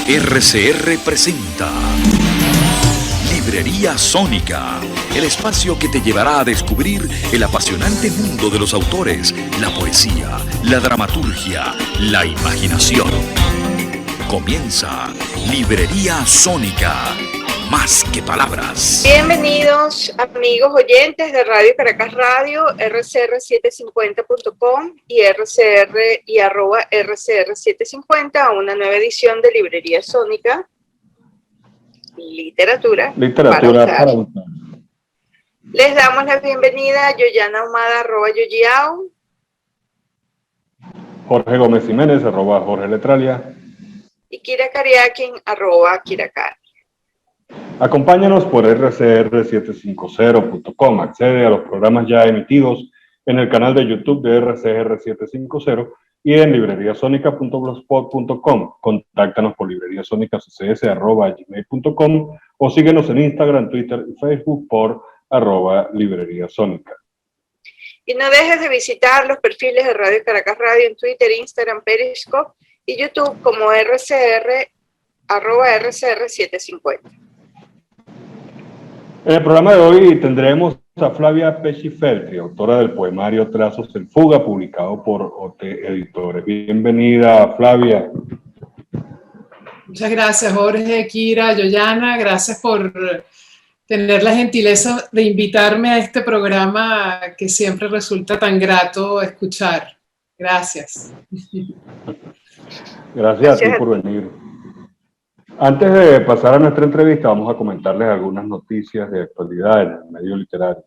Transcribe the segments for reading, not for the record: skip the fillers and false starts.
RCR presenta Librería Sónica, el espacio que te llevará a descubrir el apasionante mundo de los autores, la poesía, la dramaturgia, la imaginación. Comienza Librería Sónica, más que palabras. Bienvenidos amigos oyentes de Radio Caracas Radio, rcr750.com y @rcr750 a una nueva edición de Librería Sónica, literatura para usar. Les damos la bienvenida a Yoyana Ahumada, @Yoyiao. Jorge Gómez Jiménez, @Jorge Letralia. Y Kira Kariakin, @Kirakari. Acompáñanos por rcr750.com. Accede a los programas ya emitidos en el canal de YouTube de RCR750 y en libreriasonica.blogspot.com. Contáctanos por libreriasonicaccs@gmail.com o síguenos en Instagram, Twitter y Facebook por @libreriasónica. Y no dejes de visitar los perfiles de Radio Caracas Radio en Twitter, Instagram, Periscope y YouTube como @RCR750. En el programa de hoy tendremos a Flavia Pesci-Feltri, autora del poemario Trazos en Fuga, publicado por OT Editores. Bienvenida, Flavia. Muchas gracias, Jorge, Kira, Yoyana. Gracias por tener la gentileza de invitarme a este programa que siempre resulta tan grato escuchar. Gracias. Gracias a ti por venir. Antes de pasar a nuestra entrevista, vamos a comentarles algunas noticias de actualidad en el medio literario.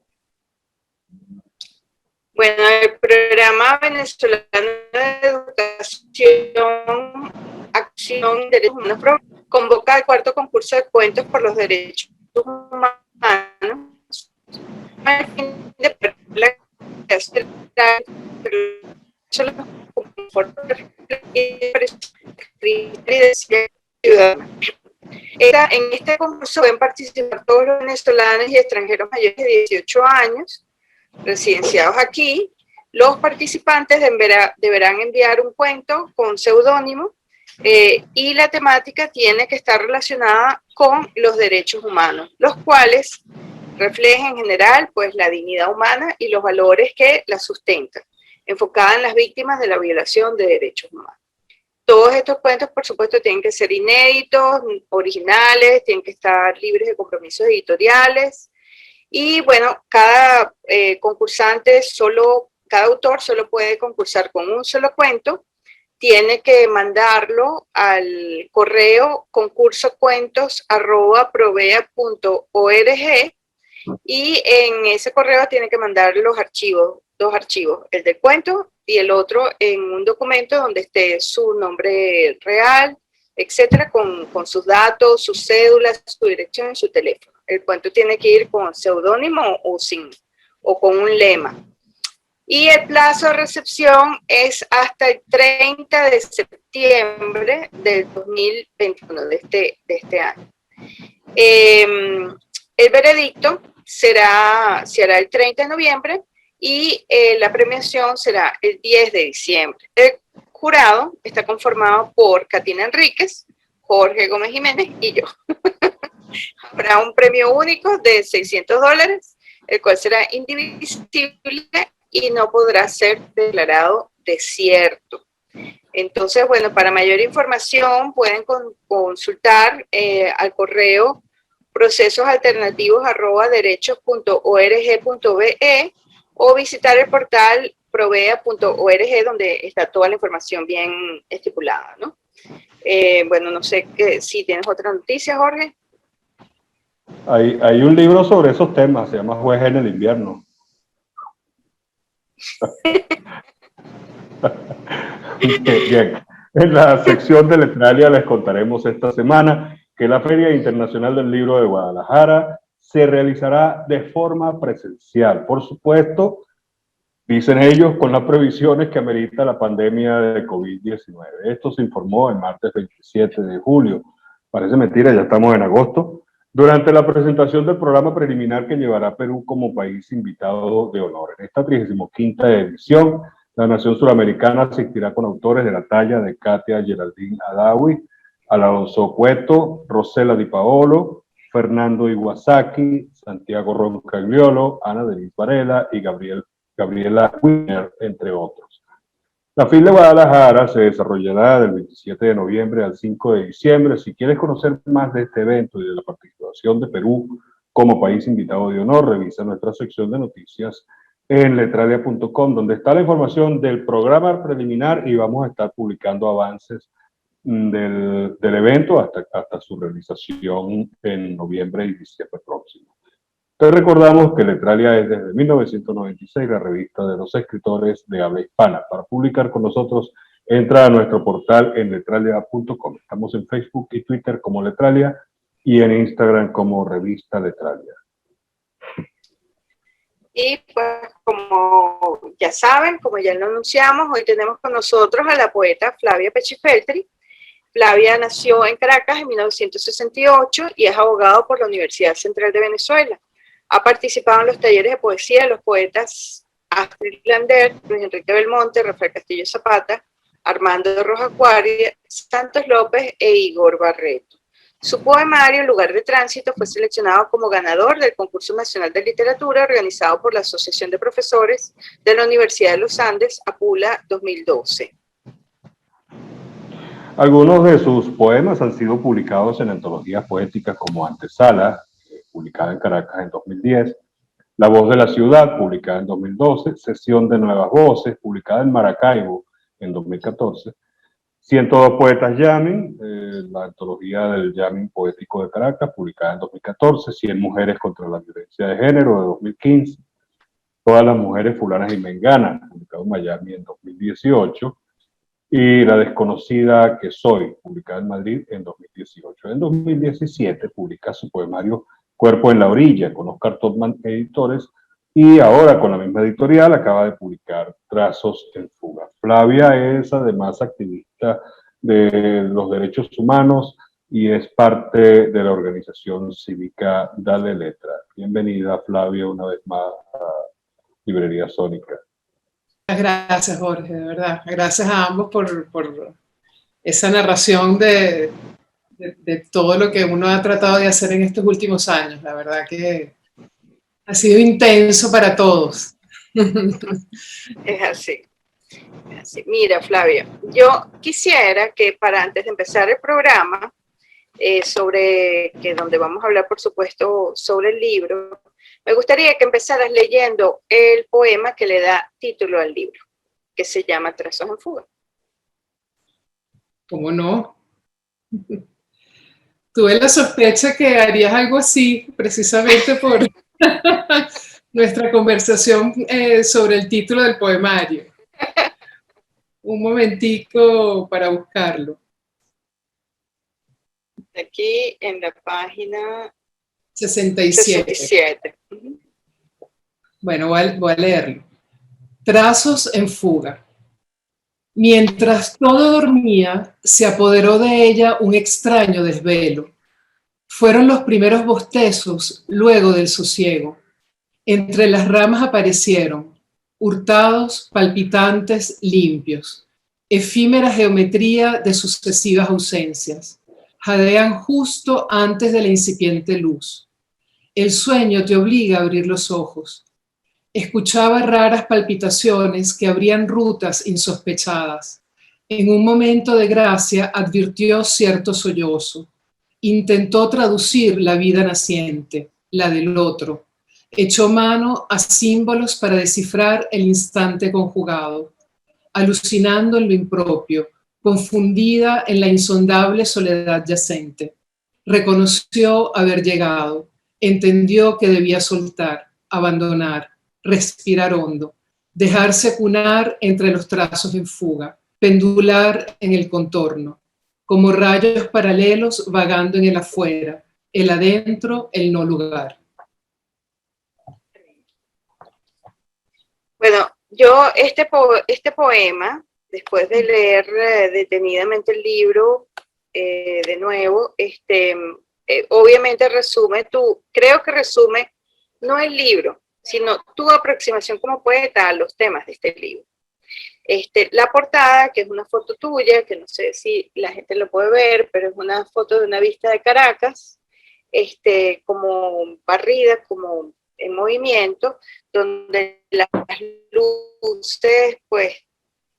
Bueno, el Programa Venezolano de Educación, Acción y Derechos Humanos convoca el cuarto concurso de cuentos por los derechos humanos al fin de en este concurso pueden participar todos los venezolanos y extranjeros mayores de 18 años residenciados aquí. Los participantes deberán enviar un cuento con seudónimo y la temática tiene que estar relacionada con los derechos humanos, los cuales reflejan en general pues la dignidad humana y los valores que la sustentan, enfocada en las víctimas de la violación de derechos humanos. Todos estos cuentos, por supuesto, tienen que ser inéditos, originales, tienen que estar libres de compromisos editoriales. Y bueno, cada concursante, cada autor solo puede concursar con un solo cuento. Tiene que mandarlo al correo concursocuentos@provea.org y en ese correo tiene que mandar dos archivos, el del cuento y el otro en un documento donde esté su nombre real, etcétera, con sus datos, sus cédulas, su dirección y su teléfono. El cuento tiene que ir con seudónimo o con un lema. Y el plazo de recepción es hasta el 30 de septiembre del 2021, de este año. El veredicto se hará el 30 de noviembre y la premiación será el 10 de diciembre. El jurado está conformado por Katina Enríquez, Jorge Gómez Jiménez y yo. Habrá un premio único de $600, el cual será indivisible y no podrá ser declarado desierto. Entonces, bueno, para mayor información pueden consultar al correo procesosalternativos@derechos.org.be o visitar el portal provea.org, donde está toda la información bien estipulada, ¿no? Bueno, no sé si tienes otra noticia, Jorge. Hay un libro sobre esos temas, se llama Juez en el invierno. Bien, en la sección de Letralia les contaremos esta semana que la Feria Internacional del Libro de Guadalajara se realizará de forma presencial. Por supuesto, dicen ellos, con las previsiones que amerita la pandemia de COVID-19. Esto se informó el martes 27 de julio. Parece mentira, ya estamos en agosto. Durante la presentación del programa preliminar que llevará a Perú como país invitado de honor. En esta 35ª edición, la nación suramericana asistirá con autores de la talla de Katia Geraldine Adawi, Alonso Cueto, Rosela Di Paolo, Fernando Iwasaki, Santiago Roncagliolo, Ana Denise Varela y Gabriela Wiener, entre otros. La FIL de Guadalajara se desarrollará del 27 de noviembre al 5 de diciembre. Si quieres conocer más de este evento y de la participación de Perú como país invitado de honor, revisa nuestra sección de noticias en letralia.com, donde está la información del programa preliminar y vamos a estar publicando avances del evento hasta su realización en noviembre y diciembre próximo. Te recordamos que Letralia es desde 1996 la revista de los escritores de habla hispana. Para publicar con nosotros, entra a nuestro portal en letralia.com. Estamos en Facebook y Twitter como Letralia y en Instagram como Revista Letralia. Y pues como ya saben, como ya lo anunciamos, hoy tenemos con nosotros a la poeta Flavia Pechifeltri. Flavia nació en Caracas en 1968 y es abogado por la Universidad Central de Venezuela. Ha participado en los talleres de poesía de los poetas Astrid Lander, Luis Enrique Belmonte, Rafael Castillo Zapata, Armando Rojas Guardia, Santos López e Igor Barreto. Su poemario, Lugar de Tránsito, fue seleccionado como ganador del Concurso Nacional de Literatura organizado por la Asociación de Profesores de la Universidad de los Andes, APULA 2012. Algunos de sus poemas han sido publicados en antologías poéticas como Antesala, publicada en Caracas en 2010, La Voz de la Ciudad, publicada en 2012, Sesión de Nuevas Voces, publicada en Maracaibo en 2014, 102 Poetas Llamen, la antología del Llamen Poético de Caracas, publicada en 2014, 100 Mujeres contra la Violencia de Género de 2015, Todas las Mujeres Fulanas y Menganas, publicado en Miami en 2018, y La Desconocida que Soy, publicada en Madrid en 2018. En 2017 publica su poemario Cuerpo en la Orilla, con Oscar Topman Editores, y ahora con la misma editorial acaba de publicar Trazos en Fuga. Flavia es además activista de los derechos humanos y es parte de la organización cívica Dale Letra. Bienvenida, Flavia, una vez más a Librería Sónica. Gracias, Jorge, de verdad. Gracias a ambos por esa narración de todo lo que uno ha tratado de hacer en estos últimos años. La verdad que ha sido intenso para todos. Es así. Mira, Flavia, yo quisiera que antes de empezar el programa, donde vamos a hablar, por supuesto, sobre el libro, me gustaría que empezaras leyendo el poema que le da título al libro, que se llama Trazos en Fuga. ¿Cómo no? Tuve la sospecha que harías algo así, precisamente por nuestra conversación sobre el título del poemario. Un momentico para buscarlo. Aquí en la página 67. Bueno, voy a leerlo. Trazos en fuga. Mientras todo dormía, se apoderó de ella un extraño desvelo. Fueron los primeros bostezos luego del sosiego. Entre las ramas aparecieron, hurtados, palpitantes, limpios, efímera geometría de sucesivas ausencias. Jadean justo antes de la incipiente luz. El sueño te obliga a abrir los ojos. Escuchaba raras palpitaciones que abrían rutas insospechadas. En un momento de gracia advirtió cierto sollozo. Intentó traducir la vida naciente, la del otro. Echó mano a símbolos para descifrar el instante conjugado. Alucinando en lo impropio, confundida en la insondable soledad yacente. Reconoció haber llegado. Entendió que debía soltar, abandonar, respirar hondo, dejarse cunar entre los trazos en fuga, pendular en el contorno, como rayos paralelos vagando en el afuera, el adentro, el no lugar. Bueno, yo este poema, después de leer detenidamente el libro de nuevo, obviamente creo que resume no el libro, sino tu aproximación como poeta a los temas de este libro. La portada, que es una foto tuya, que no sé si la gente lo puede ver, pero es una foto de una vista de Caracas, como barrida, como en movimiento, donde las luces, pues,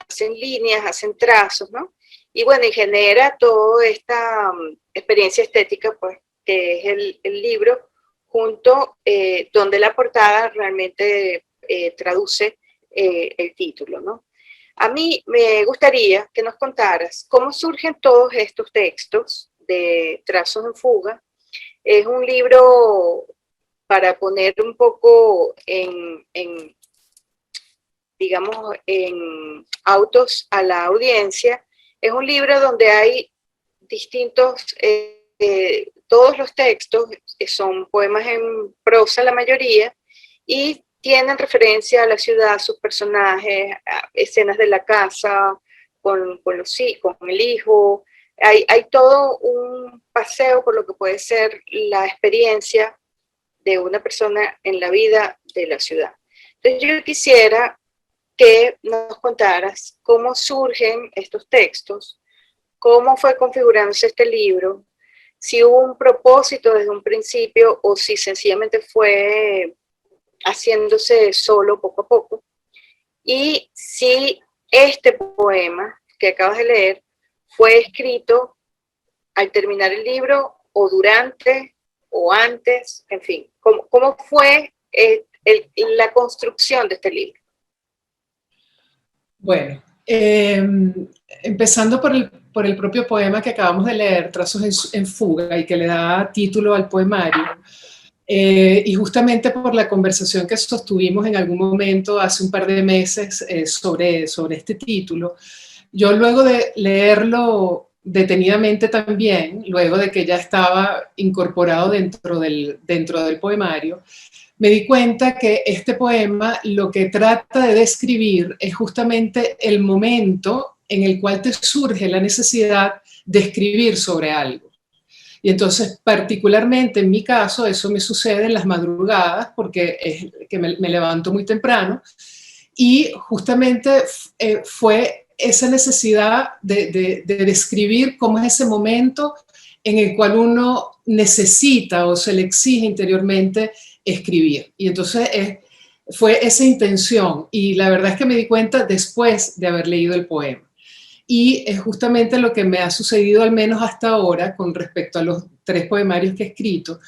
hacen líneas, hacen trazos, ¿no? Y bueno, y genera toda esta experiencia estética, pues, que es el libro, junto, donde la portada realmente traduce el título, ¿no? A mí me gustaría que nos contaras cómo surgen todos estos textos de Trazos en Fuga. Es un libro para poner un poco digamos, en autos a la audiencia. Es un libro donde hay distintos, todos los textos son poemas en prosa la mayoría, y tienen referencia a la ciudad, a sus personajes, a escenas de la casa, con el hijo. Hay todo un paseo por lo que puede ser la experiencia de una persona en la vida de la ciudad. Entonces yo quisiera que nos contaras cómo surgen estos textos, cómo fue configurándose este libro, si hubo un propósito desde un principio o si sencillamente fue haciéndose solo poco a poco, y si este poema que acabas de leer fue escrito al terminar el libro o durante o antes, en fin, cómo fue la construcción de este libro. Bueno, empezando por el propio poema que acabamos de leer, Trazos en Fuga, y que le da título al poemario, y justamente por la conversación que sostuvimos en algún momento hace un par de meses sobre este título, yo luego de leerlo detenidamente también, luego de que ya estaba incorporado dentro del poemario, me di cuenta que este poema lo que trata de describir es justamente el momento en el cual te surge la necesidad de escribir sobre algo. Y entonces, particularmente en mi caso, eso me sucede en las madrugadas, porque es que me levanto muy temprano, y justamente fue esa necesidad de describir cómo es ese momento en el cual uno necesita o se le exige interiormente escribir. Y entonces fue esa intención, y la verdad es que me di cuenta después de haber leído el poema. Y es justamente lo que me ha sucedido, al menos hasta ahora, con respecto a los 3 poemarios que he escrito,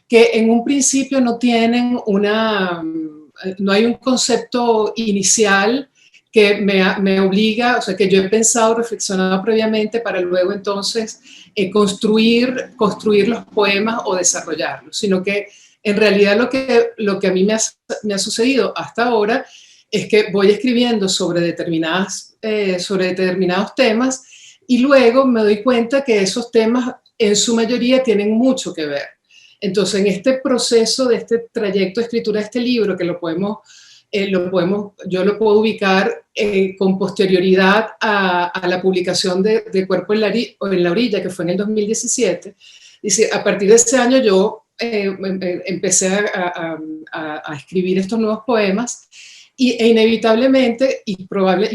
que en un principio no hay un concepto inicial que me obliga, o sea, que yo he pensado, reflexionado previamente para luego entonces construir los poemas o desarrollarlos, sino que en realidad lo que a mí me ha sucedido hasta ahora es que voy escribiendo sobre determinados temas, y luego me doy cuenta que esos temas en su mayoría tienen mucho que ver. Entonces, en este proceso de este trayecto de escritura de este libro, que yo lo puedo ubicar con posterioridad a la publicación de Cuerpo en la Orilla, que fue en el 2017. Dice, a partir de ese año yo empecé a escribir estos nuevos poemas, e inevitablemente y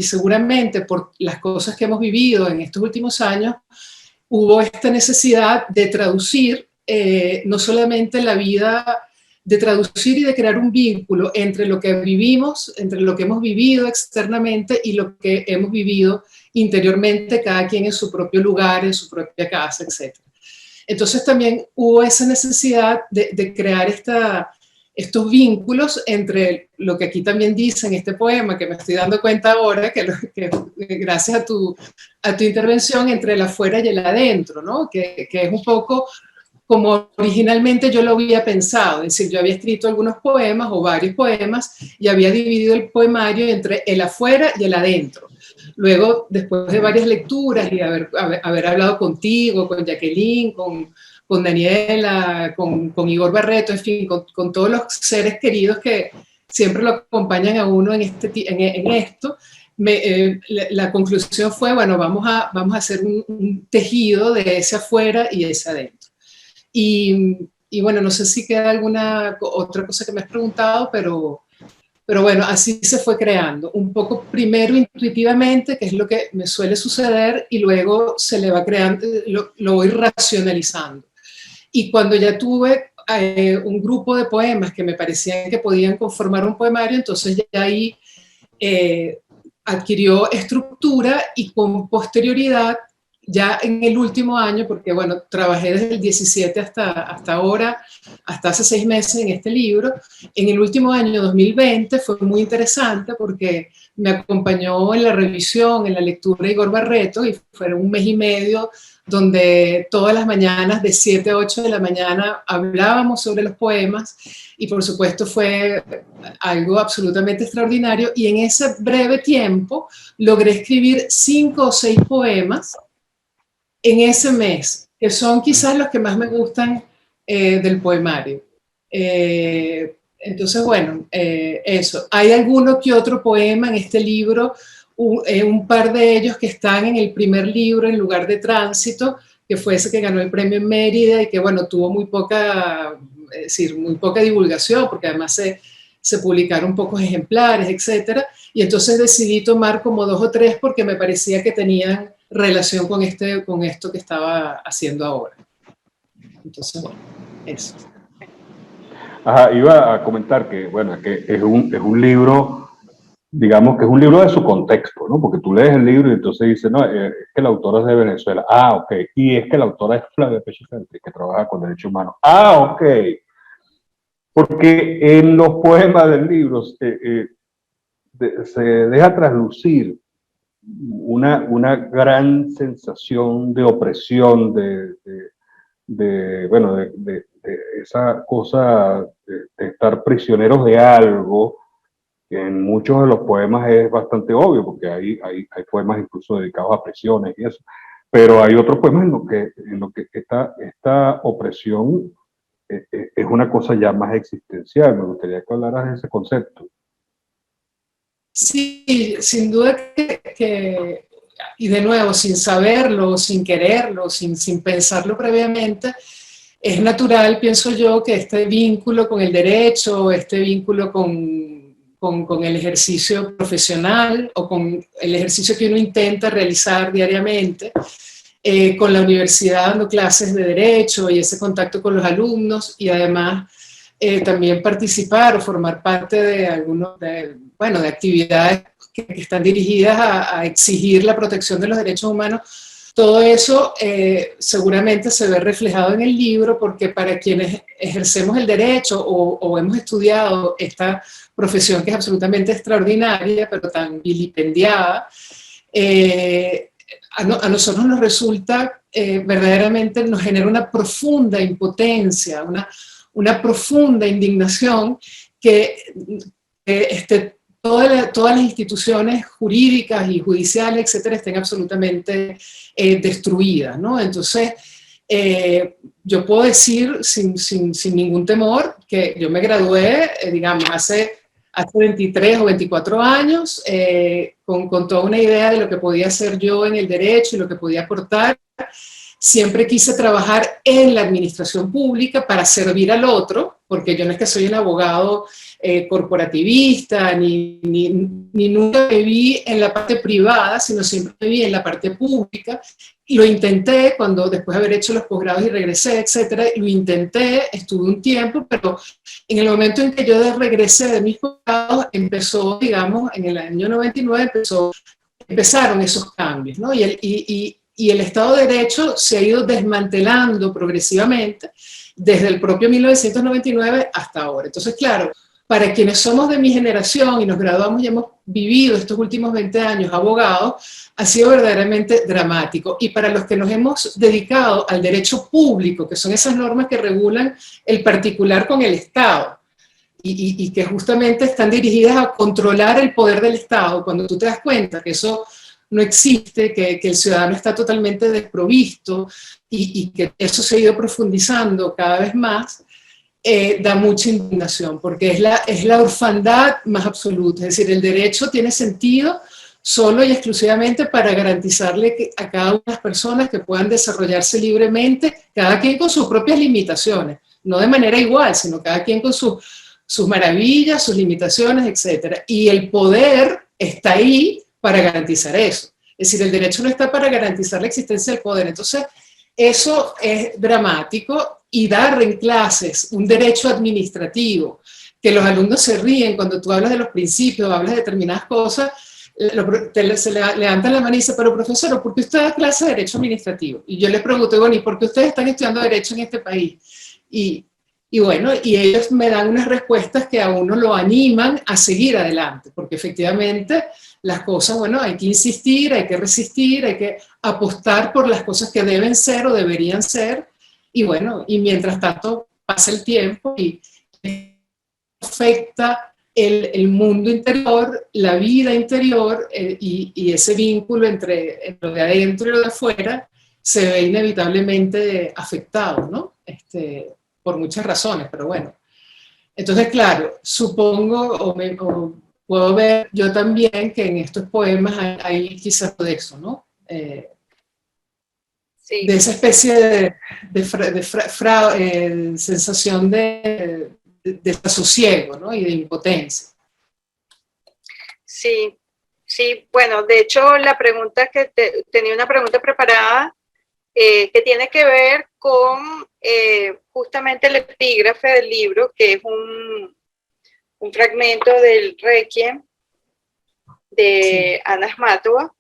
seguramente por las cosas que hemos vivido en estos últimos años, hubo esta necesidad de traducir no solamente la vida, de traducir y de crear un vínculo entre lo que vivimos, entre lo que hemos vivido externamente y lo que hemos vivido interiormente, cada quien en su propio lugar, en su propia casa, etc. Entonces también hubo esa necesidad de crear estos vínculos entre lo que aquí también dice en este poema, que me estoy dando cuenta ahora, que gracias a tu intervención, entre el afuera y el adentro, ¿no? Que es un poco como originalmente yo lo había pensado, es decir, yo había escrito algunos poemas o varios poemas y había dividido el poemario entre el afuera y el adentro. Luego, después de varias lecturas y haber hablado contigo, con Jacqueline, con Daniela, con Igor Barreto, en fin, con todos los seres queridos que siempre lo acompañan a uno en esto, la conclusión fue, bueno, vamos a hacer un tejido de ese afuera y ese adentro. Y bueno, no sé si queda alguna otra cosa que me has preguntado, pero pero bueno, así se fue creando, un poco primero intuitivamente, que es lo que me suele suceder, y luego se le va creando, lo voy racionalizando. Y cuando ya tuve un grupo de poemas que me parecían que podían conformar un poemario, entonces ya ahí adquirió estructura, y con posterioridad, ya en el último año, porque bueno, trabajé desde el 17 hasta ahora, hasta hace 6 meses en este libro, en el último año 2020 fue muy interesante porque me acompañó en la revisión, en la lectura Igor Barreto, y fue un mes y medio donde todas las mañanas de 7 a 8 de la mañana hablábamos sobre los poemas, y por supuesto fue algo absolutamente extraordinario, y en ese breve tiempo logré escribir 5 o 6 poemas en ese mes, que son quizás los que más me gustan del poemario. Entonces, bueno, eso. Hay alguno que otro poema en este libro, un par de ellos que están en el primer libro, En lugar de tránsito, que fue ese que ganó el premio en Mérida y que, bueno, tuvo muy poca divulgación, porque además se publicaron pocos ejemplares, etcétera. Y entonces decidí tomar como 2 o 3 porque me parecía que tenían relación con esto que estaba haciendo ahora. Entonces, bueno, eso. Ajá, iba a comentar que, bueno, que es un libro, digamos que es un libro de su contexto, ¿no? Porque tú lees el libro y entonces dices, no, es que la autora es de Venezuela. Ah, ok. Y es que la autora es Flavia Pechisanti, que trabaja con derechos humanos. Ah, ok. Porque en los poemas del libro se deja traslucir una gran sensación de opresión, de esa cosa de estar prisioneros de algo, que en muchos de los poemas es bastante obvio, porque hay poemas incluso dedicados a prisiones y eso, pero hay otros poemas en lo que esta opresión es una cosa ya más existencial. Me gustaría que hablaras de ese concepto. Sí, sin duda que, y de nuevo, sin saberlo, sin quererlo, sin pensarlo previamente, es natural, pienso yo, que este vínculo con el derecho, este vínculo con el ejercicio profesional o con el ejercicio que uno intenta realizar diariamente, con la universidad dando clases de derecho y ese contacto con los alumnos, y además también participar o formar parte de de actividades que están dirigidas a exigir la protección de los derechos humanos. Todo eso seguramente se ve reflejado en el libro, porque para quienes ejercemos el derecho o hemos estudiado esta profesión que es absolutamente extraordinaria, pero tan vilipendiada, a nosotros nos resulta, verdaderamente nos genera una profunda impotencia, una profunda indignación que todas las instituciones jurídicas y judiciales, etcétera, estén absolutamente destruidas, ¿no? Entonces, yo puedo decir sin ningún temor que yo me gradué, digamos, hace 23 o 24 años, con toda una idea de lo que podía hacer yo en el derecho y lo que podía aportar. Siempre quise trabajar en la administración pública para servir al otro, porque yo no es que soy un abogado corporativista, ni nunca me vi en la parte privada, sino siempre me vi en la parte pública. Y lo intenté después de haber hecho los posgrados y regresé, etcétera, lo intenté, estuve un tiempo, pero en el momento en que yo regresé de mis posgrados, empezó, digamos, en el año 99, empezaron esos cambios, ¿no? Y el Estado de Derecho se ha ido desmantelando progresivamente desde el propio 1999 hasta ahora. Entonces, claro, para quienes somos de mi generación y nos graduamos y hemos vivido estos últimos 20 años abogados, ha sido verdaderamente dramático. Y para los que nos hemos dedicado al derecho público, que son esas normas que regulan el particular con el Estado, y que justamente están dirigidas a controlar el poder del Estado, cuando tú te das cuenta que eso no existe, que el ciudadano está totalmente desprovisto y que eso se ha ido profundizando cada vez más, da mucha indignación, porque es la orfandad más absoluta. Es decir, el derecho tiene sentido solo y exclusivamente para garantizarle a cada una de las personas que puedan desarrollarse libremente, cada quien con sus propias limitaciones, no de manera igual, sino cada quien con sus sus maravillas, sus limitaciones, etc. Y el poder está ahí para garantizar eso. Es decir, el derecho no está para garantizar la existencia del poder. Entonces, eso es dramático, y dar en clases un derecho administrativo, que los alumnos se ríen cuando tú hablas de los principios, hablas de determinadas cosas, se levantan la mano y dicen, pero profesor, ¿por qué usted da clase de derecho administrativo? Y yo les pregunto, bueno, ¿y por qué ustedes están estudiando derecho en este país? Y bueno, y ellos me dan unas respuestas que a uno lo animan a seguir adelante, porque efectivamente las cosas, bueno, hay que insistir, hay que resistir, hay que apostar por las cosas que deben ser o deberían ser, y bueno, y mientras tanto pasa el tiempo y afecta el mundo interior, la vida interior, y ese vínculo entre lo de adentro y lo de afuera se ve inevitablemente afectado, ¿no? Por muchas razones, pero bueno. Entonces, claro, supongo, o puedo ver yo también que en estos poemas hay quizás de eso, ¿no? Sí. De esa especie de sensación de desasosiego, ¿no? Y de impotencia. Sí, sí, bueno, de hecho la pregunta que tenía una pregunta preparada que tiene que ver con justamente el epígrafe del libro, que es un fragmento del Requiem de Ana Akhmatova,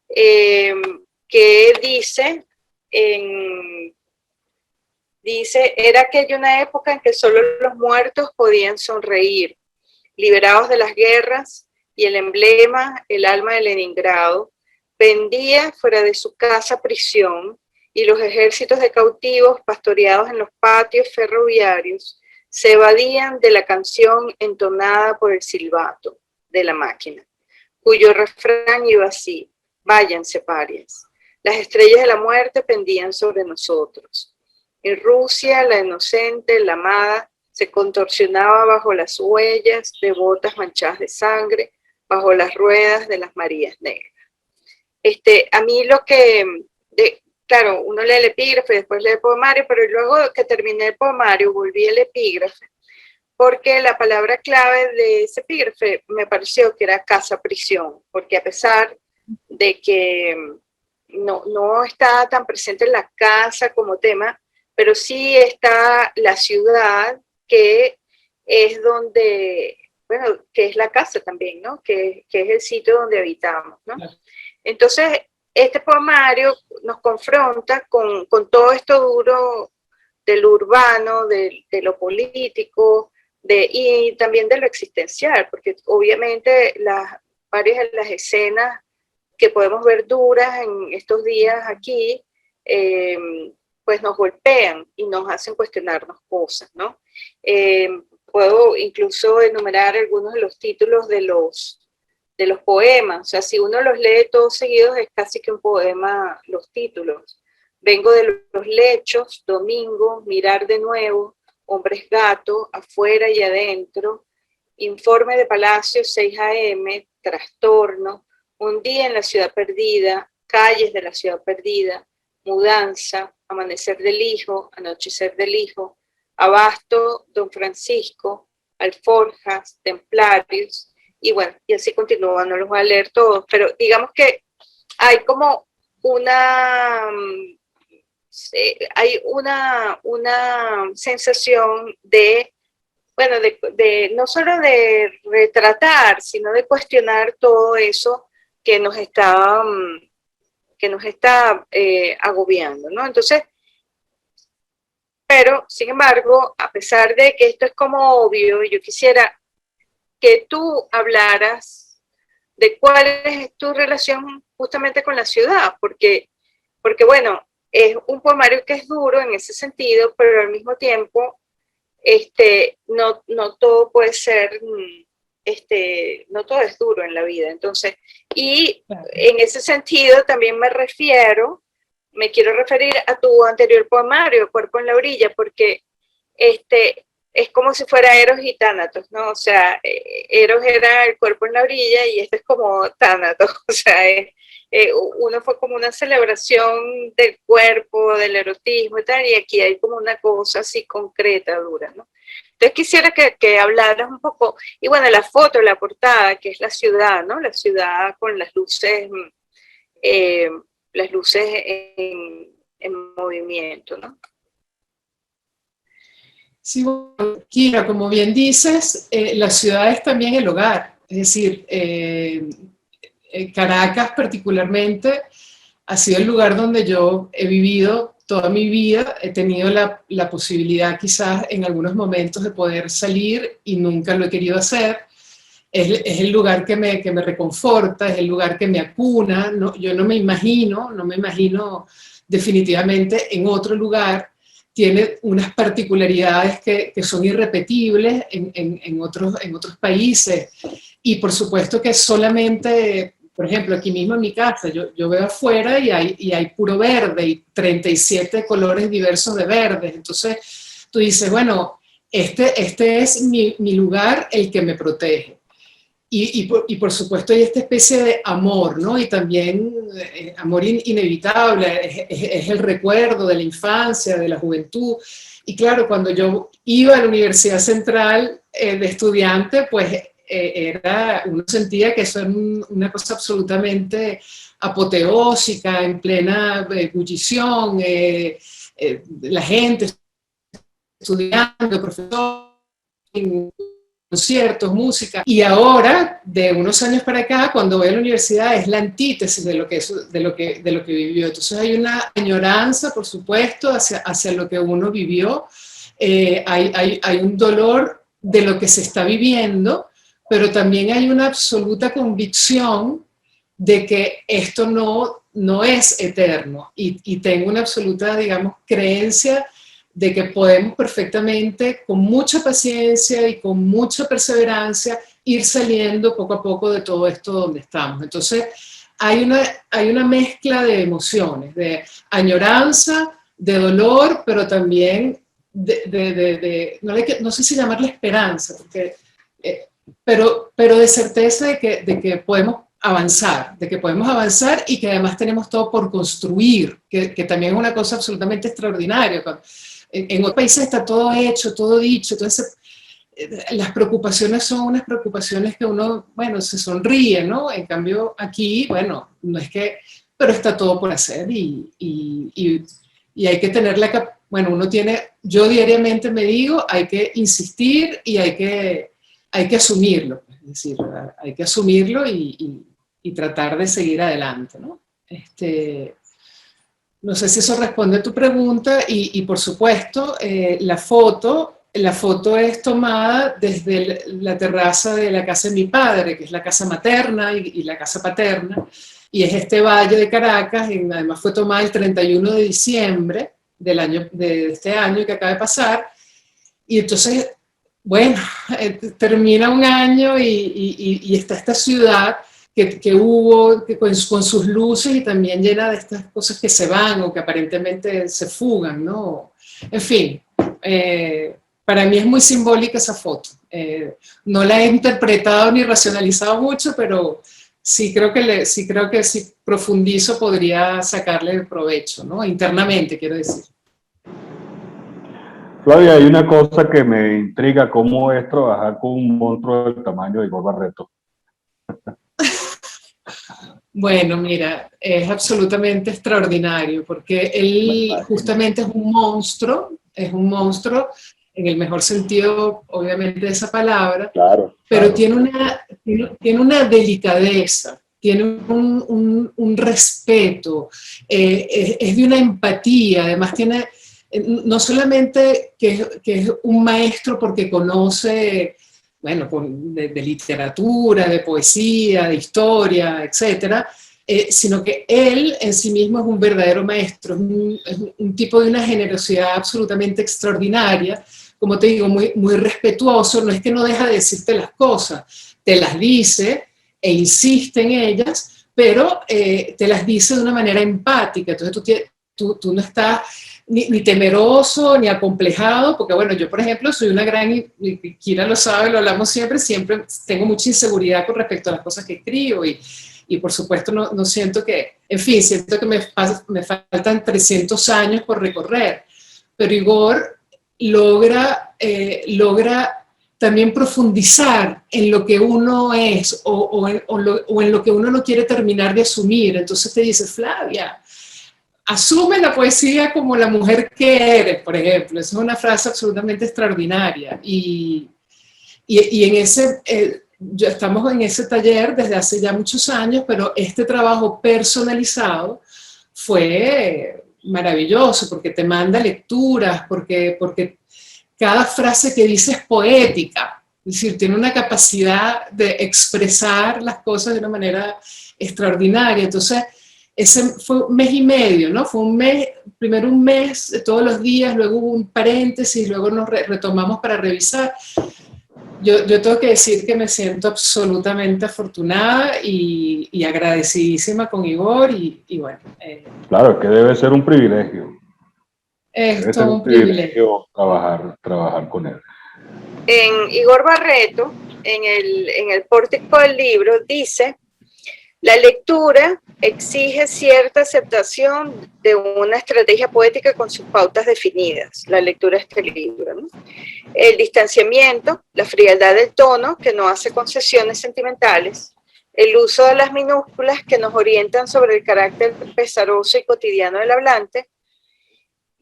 que dice, era aquella una época en que solo los muertos podían sonreír, liberados de las guerras, y el emblema, el alma de Leningrado, pendía fuera de su casa prisión, y los ejércitos de cautivos pastoreados en los patios ferroviarios se evadían de la canción entonada por el silbato de la máquina, cuyo refrán iba así: váyanse parias. Las estrellas de la muerte pendían sobre nosotros. En Rusia, la inocente, la amada, se contorsionaba bajo las huellas de botas manchadas de sangre, bajo las ruedas de las Marías Negras. A mí lo que, claro, uno lee el epígrafe, después lee el poemario, pero luego que terminé el poemario volví al epígrafe, porque la palabra clave de ese epígrafe me pareció que era casa-prisión, porque a pesar de que no está tan presente en la casa como tema, pero sí está la ciudad, que es donde, bueno, que es la casa también, ¿no? Que es el sitio donde habitamos, ¿no? Entonces, este poemario nos confronta con todo esto duro de lo urbano, de lo político, y también de lo existencial, porque obviamente varias de las escenas que podemos ver duras en estos días aquí, pues nos golpean y nos hacen cuestionarnos cosas, ¿no? Puedo incluso enumerar algunos de los títulos de los poemas. O sea, si uno los lee todos seguidos, es casi que un poema los títulos. Vengo de los lechos, domingo, mirar de nuevo, hombres gato, afuera y adentro, informe de palacio 6 a.m., trastorno, un día en la ciudad perdida, calles de la ciudad perdida, mudanza, amanecer del hijo, anochecer del hijo, abasto, don Francisco, alforjas, templarios, y bueno, y así continúa, no los voy a leer todos, pero digamos que hay como hay una sensación de, bueno, de no solo de retratar, sino de cuestionar todo eso que nos está agobiando, ¿no? Entonces, pero, sin embargo, a pesar de que esto es como obvio, yo quisiera que tú hablaras de cuál es tu relación justamente con la ciudad, porque bueno, es un poemario que es duro en ese sentido, pero al mismo tiempo, no todo puede ser, no todo es duro en la vida. Entonces, y en ese sentido también me quiero referir a tu anterior poemario, Cuerpo en la orilla, porque es como si fuera Eros y Tánatos, ¿no? O sea, Eros era el cuerpo en la orilla y este es como Tánatos, o sea, uno fue como una celebración del cuerpo, del erotismo y tal, y aquí hay como una cosa así concreta, dura, ¿no? Entonces quisiera que hablaras un poco, y bueno, la foto, la portada, que es la ciudad, ¿no? La ciudad con eh, las luces en movimiento, ¿no? Sí, bueno, Kira, como bien dices, la ciudad es también el hogar. Es decir, Caracas particularmente ha sido el lugar donde yo he vivido toda mi vida. He tenido la posibilidad quizás en algunos momentos de poder salir y nunca lo he querido hacer. Es el lugar que me reconforta, es el lugar que me acuna. No, yo no me imagino definitivamente en otro lugar. Tiene unas particularidades que son irrepetibles en otros países. Y por supuesto que solamente, por ejemplo, aquí mismo en mi casa, yo veo afuera y hay puro verde y 37 colores diversos de verdes. Entonces tú dices, bueno, este es mi lugar, el que me protege. Y por supuesto hay esta especie de amor, ¿no? Y también amor inevitable, es el recuerdo de la infancia, de la juventud. Y claro, cuando yo iba a la Universidad Central de estudiante, pues uno sentía que eso era una cosa absolutamente apoteósica, en plena ebullición, la gente estudiando, profesores, conciertos, música. Y ahora, de unos años para acá, cuando voy a la universidad, es la antítesis de lo que vivió. Entonces hay una añoranza, por supuesto, hacia lo que uno vivió. Hay un dolor de lo que se está viviendo, pero también hay una absoluta convicción de que esto no es eterno. Y tengo una absoluta, digamos, creencia de que podemos perfectamente, con mucha paciencia y con mucha perseverancia, ir saliendo poco a poco de todo esto donde estamos. Entonces, hay una mezcla de emociones, de añoranza, de dolor, pero también no sé si llamarle esperanza, porque, pero de certeza de que podemos avanzar, y que además tenemos todo por construir, que también es una cosa absolutamente extraordinaria. En otros países está todo hecho, todo dicho, entonces las preocupaciones son unas preocupaciones que uno, bueno, se sonríe, ¿no? En cambio aquí, bueno, no es que, pero está todo por hacer y hay que tener bueno, yo diariamente me digo, hay que insistir y hay que asumirlo, es decir, hay que asumirlo y tratar de seguir adelante, ¿no? No sé si eso responde a tu pregunta y por supuesto, la foto es tomada desde la terraza de la casa de mi padre, que es la casa materna y la casa paterna, y es este valle de Caracas, además fue tomada el 31 de diciembre de este año que acaba de pasar, y entonces, bueno, termina un año y está esta ciudad que hubo con sus luces y también llena de estas cosas que se van o que aparentemente se fugan, ¿no? En fin, para mí es muy simbólica esa foto. No la he interpretado ni racionalizado mucho, pero sí creo que si profundizo podría sacarle provecho, ¿no? Internamente, quiero decir. Flavia, hay una cosa que me intriga, ¿cómo es trabajar con un monstruo del tamaño de Igor Barreto? Bueno, mira, es absolutamente extraordinario porque él justamente es un monstruo en el mejor sentido, obviamente, de esa palabra, claro, pero tiene una delicadeza, tiene un respeto, es de una empatía, además tiene, no solamente que es un maestro porque conoce, bueno, de literatura, de poesía, de historia, etcétera, sino que él en sí mismo es un verdadero maestro, es un tipo de una generosidad absolutamente extraordinaria, como te digo, muy respetuoso, no es que no deja de decirte las cosas, te las dice e insiste en ellas, pero te las dice de una manera empática, entonces tú no estás ni temeroso, ni acomplejado, porque bueno, yo por ejemplo soy una gran, y Kira lo sabe, lo hablamos siempre tengo mucha inseguridad con respecto a las cosas que escribo y por supuesto no siento que, en fin, siento que me faltan 300 años por recorrer, pero Igor logra logra también profundizar en lo que uno es o en lo que uno no quiere terminar de asumir. Entonces te dice, Flavia, asume la poesía como la mujer que eres, por ejemplo. Esa es una frase absolutamente extraordinaria. Y en ese, ya estamos en ese taller desde hace ya muchos años, pero este trabajo personalizado fue maravilloso porque te manda lecturas, porque cada frase que dice es poética, es decir, tiene una capacidad de expresar las cosas de una manera extraordinaria. Entonces, ese fue un mes y medio, ¿no? Fue un mes, primero un mes de todos los días, luego hubo un paréntesis, luego nos retomamos para revisar. Yo tengo que decir que me siento absolutamente afortunada y agradecidísima con Igor y bueno. Claro, que debe ser un privilegio. Es todo un privilegio trabajar con él. En Igor Barreto, en el pórtico del libro, dice: la lectura exige cierta aceptación de una estrategia poética con sus pautas definidas. La lectura de este libro, ¿no? El distanciamiento, la frialdad del tono, que no hace concesiones sentimentales, el uso de las minúsculas que nos orientan sobre el carácter pesaroso y cotidiano del hablante.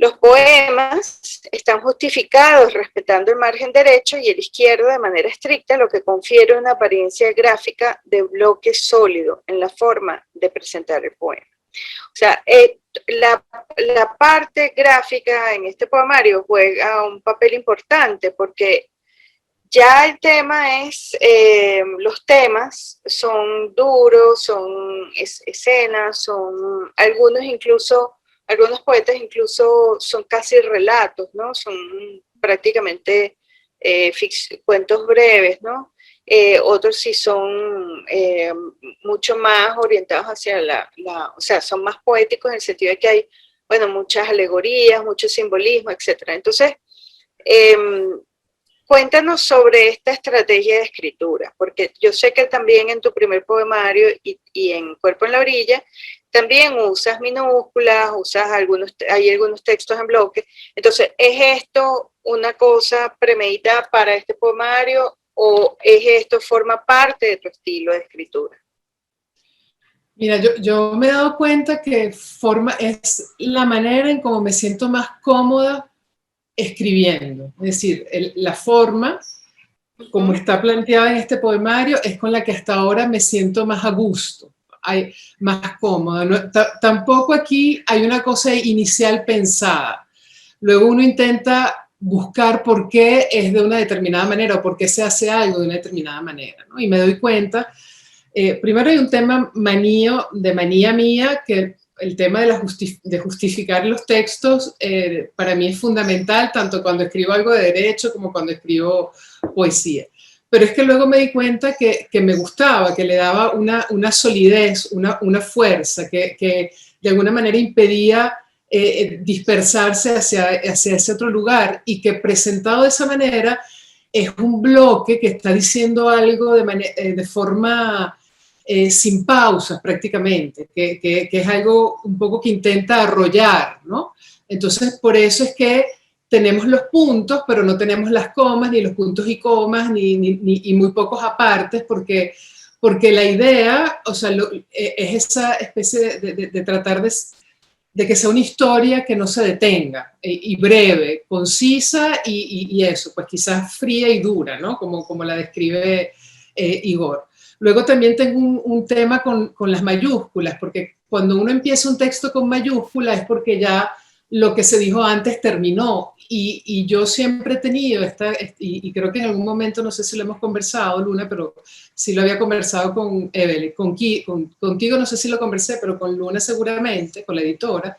Los poemas están justificados respetando el margen derecho y el izquierdo de manera estricta, lo que confiere una apariencia gráfica de bloque sólido en la forma de presentar el poema. O sea, la parte gráfica en este poemario juega un papel importante porque ya el tema es, los temas son duros, son escenas, son algunos poetas incluso son casi relatos, ¿no? Son prácticamente cuentos breves, ¿no? Otros sí son mucho más orientados hacia o sea, son más poéticos en el sentido de que hay, bueno, muchas alegorías, mucho simbolismo, etc. Entonces, cuéntanos sobre esta estrategia de escritura, porque yo sé que también en tu primer poemario y en Cuerpo en la Orilla, también usas minúsculas, hay algunos textos en bloque. Entonces, ¿es esto una cosa premeditada para este poemario o forma parte de tu estilo de escritura? Mira, yo me he dado cuenta que es la manera en cómo me siento más cómoda escribiendo. Es decir, la forma como está planteada en este poemario es con la que hasta ahora me siento más a gusto, más cómoda. No, tampoco aquí hay una cosa inicial pensada. Luego uno intenta buscar por qué es de una determinada manera o por qué se hace algo de una determinada manera, ¿no? Y me doy cuenta, primero hay un tema de manía mía, que el tema de justificar los textos para mí es fundamental, tanto cuando escribo algo de derecho como cuando escribo poesía. Pero es que luego me di cuenta que me gustaba, que le daba una solidez, una fuerza, que de alguna manera impedía dispersarse hacia ese otro lugar, y que presentado de esa manera es un bloque que está diciendo algo de forma sin pausas prácticamente, que es algo un poco que intenta arrollar, ¿no? Entonces, por eso es que tenemos los puntos, pero no tenemos las comas, ni los puntos y comas, y muy pocos apartes, porque la idea, o sea, es esa especie de tratar de que sea una historia que no se detenga, y breve, concisa, y eso, pues quizás fría y dura, ¿no? Como la describe Igor. Luego también tengo un tema con las mayúsculas, porque cuando uno empieza un texto con mayúsculas es porque ya lo que se dijo antes terminó, y yo siempre he tenido y creo que en algún momento, no sé si lo hemos conversado, Luna, pero sí lo había conversado con Evelyn, contigo no sé si lo conversé, pero con Luna seguramente, con la editora.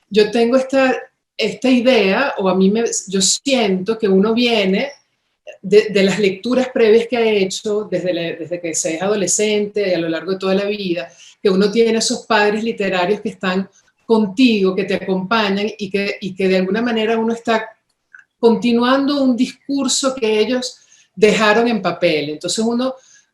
Yo tengo esta idea, o yo siento que uno viene de las lecturas previas que ha hecho desde que se es adolescente y a lo largo de toda la vida, que uno tiene esos padres literarios que están contigo, que te acompañan, y que de alguna manera uno está continuando un discurso que ellos dejaron en papel. Entonces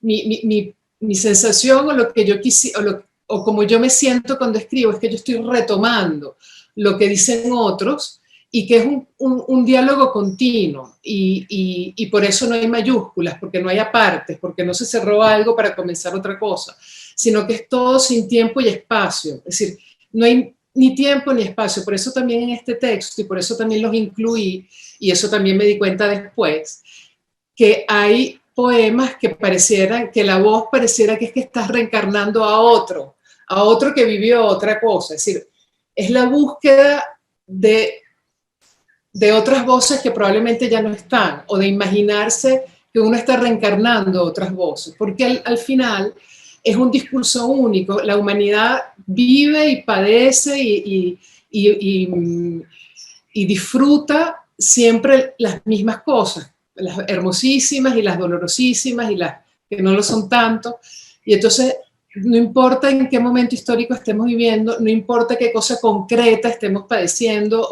mi sensación, o lo que yo quisiera, o como yo me siento cuando escribo, es que yo estoy retomando lo que dicen otros y que es un diálogo continuo, y por eso no hay mayúsculas, porque no hay apartes, porque no se cerró algo para comenzar otra cosa, sino que es todo sin tiempo y espacio. Es decir, no hay ni tiempo ni espacio. Por eso también en este texto, y por eso también los incluí, y eso también me di cuenta después, que hay poemas que parecieran, que la voz pareciera que es que estás reencarnando a otro que vivió otra cosa. Es decir, es la búsqueda de otras voces que probablemente ya no están, o de imaginarse que uno está reencarnando otras voces, porque al final es un discurso único. La humanidad vive y padece y disfruta siempre las mismas cosas, las hermosísimas y las dolorosísimas y las que no lo son tanto. Y entonces, no importa en qué momento histórico estemos viviendo, no importa qué cosa concreta estemos padeciendo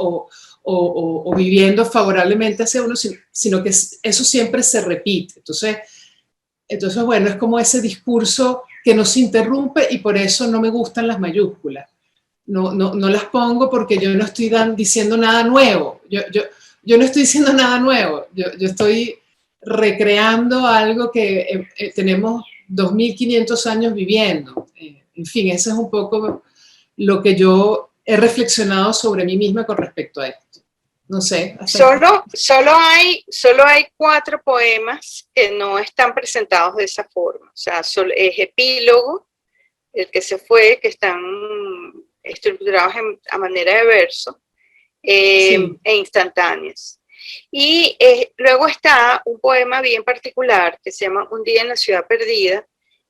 o viviendo favorablemente hacia uno, sino que eso siempre se repite. Entonces, bueno, es como ese discurso que nos interrumpe, y por eso no me gustan las mayúsculas. No las pongo porque yo no estoy diciendo nada nuevo. Yo no estoy diciendo nada nuevo. Yo estoy recreando algo que tenemos 2500 años viviendo. En fin, eso es un poco lo que yo he reflexionado sobre mí misma con respecto a esto. No sé. Solo hay 4 poemas que no están presentados de esa forma. O sea, es Epílogo, El que se fue, que están estructurados a manera de verso, Sí. e instantáneas. Y luego está un poema bien particular que se llama Un día en la ciudad perdida,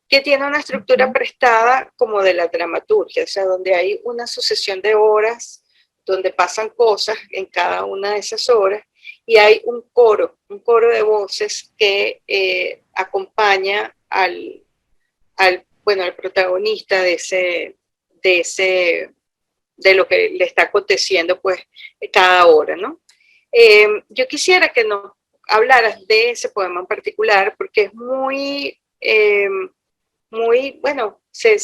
que tiene una estructura prestada como de la dramaturgia, o sea, donde hay una sucesión de horas, donde pasan cosas en cada una de esas horas, y hay un coro de voces que acompaña al protagonista de lo que le está aconteciendo, pues, cada hora, ¿no? Yo quisiera que nos hablaras de ese poema en particular, porque es muy, bueno, se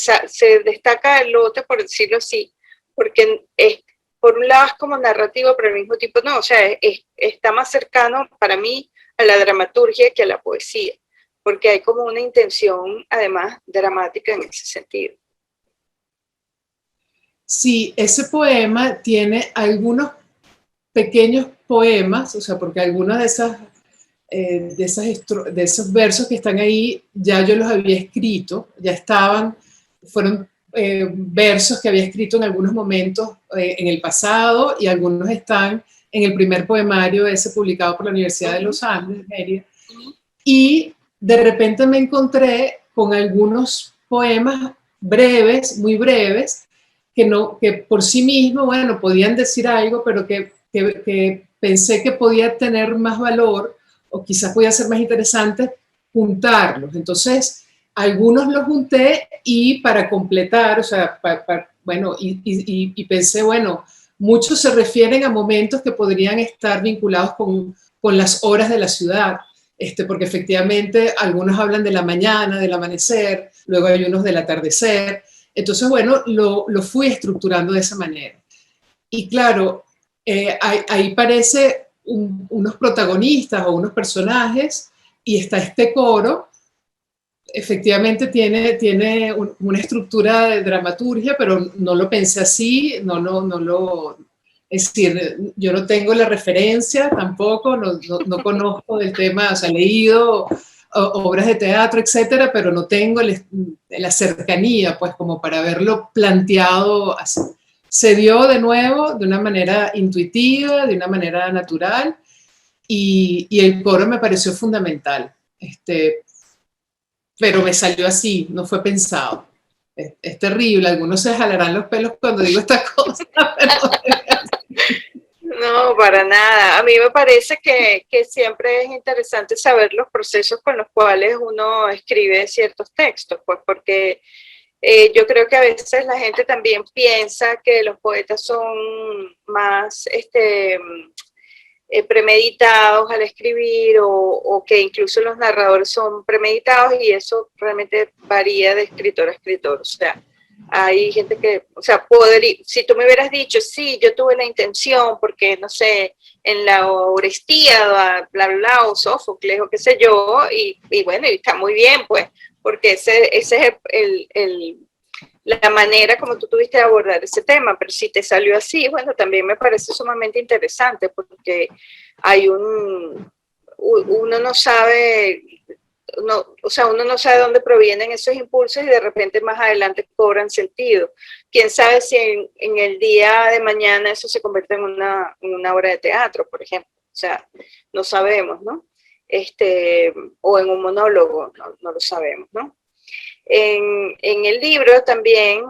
destaca el lote, por decirlo así, porque por un lado es como narrativo, pero al mismo tiempo no, o sea, está más cercano para mí a la dramaturgia que a la poesía, porque hay como una intención, además, dramática en ese sentido. Sí, ese poema tiene algunos pequeños poemas, o sea, porque algunos de esos versos que están ahí ya yo los había escrito, ya fueron versos que había escrito en algunos momentos en el pasado, y algunos están en el primer poemario ese publicado por la Universidad de los Andes, Mérida, y de repente me encontré con algunos poemas breves, muy breves, que por sí mismo, bueno, podían decir algo, pero que pensé que podía tener más valor, o quizás podía ser más interesante juntarlos. Entonces, algunos los junté, y para completar, o sea, bueno, y pensé, bueno, muchos se refieren a momentos que podrían estar vinculados con las horas de la ciudad, porque efectivamente algunos hablan de la mañana, del amanecer, luego hay unos del atardecer. Entonces, bueno, lo fui estructurando de esa manera. Y claro, ahí parece unos protagonistas o unos personajes, y está este coro. Efectivamente tiene una estructura de dramaturgia, pero no lo pensé así, es decir, yo no tengo la referencia tampoco, no conozco del tema, o sea, he leído obras de teatro, etcétera, pero no tengo la cercanía, pues, como para haberlo planteado así. Se dio de nuevo de una manera intuitiva, de una manera natural, y el coro me pareció fundamental. Pero me salió así, no fue pensado. Es terrible, algunos se jalarán los pelos cuando digo esta cosa, pero... No, para nada. A mí me parece que siempre es interesante saber los procesos con los cuales uno escribe ciertos textos, pues porque yo creo que a veces la gente también piensa que los poetas son más premeditados al escribir, o que incluso los narradores son premeditados, y eso realmente varía de escritor a escritor. O sea, hay gente que, o sea, podría, si tú me hubieras dicho, sí, yo tuve la intención, porque, no sé, en la Orestiada, bla, bla, bla, o Sófocles, o qué sé yo, y bueno, y está muy bien, pues, porque ese es la manera como tú tuviste de abordar ese tema, pero si te salió así, bueno, también me parece sumamente interesante, porque hay uno no sabe, o sea, uno no sabe dónde provienen esos impulsos y de repente más adelante cobran sentido. Quién sabe si en el día de mañana eso se convierte en una obra de teatro, por ejemplo. O sea, no sabemos, ¿no? O en un monólogo, no lo sabemos, ¿no? En el libro también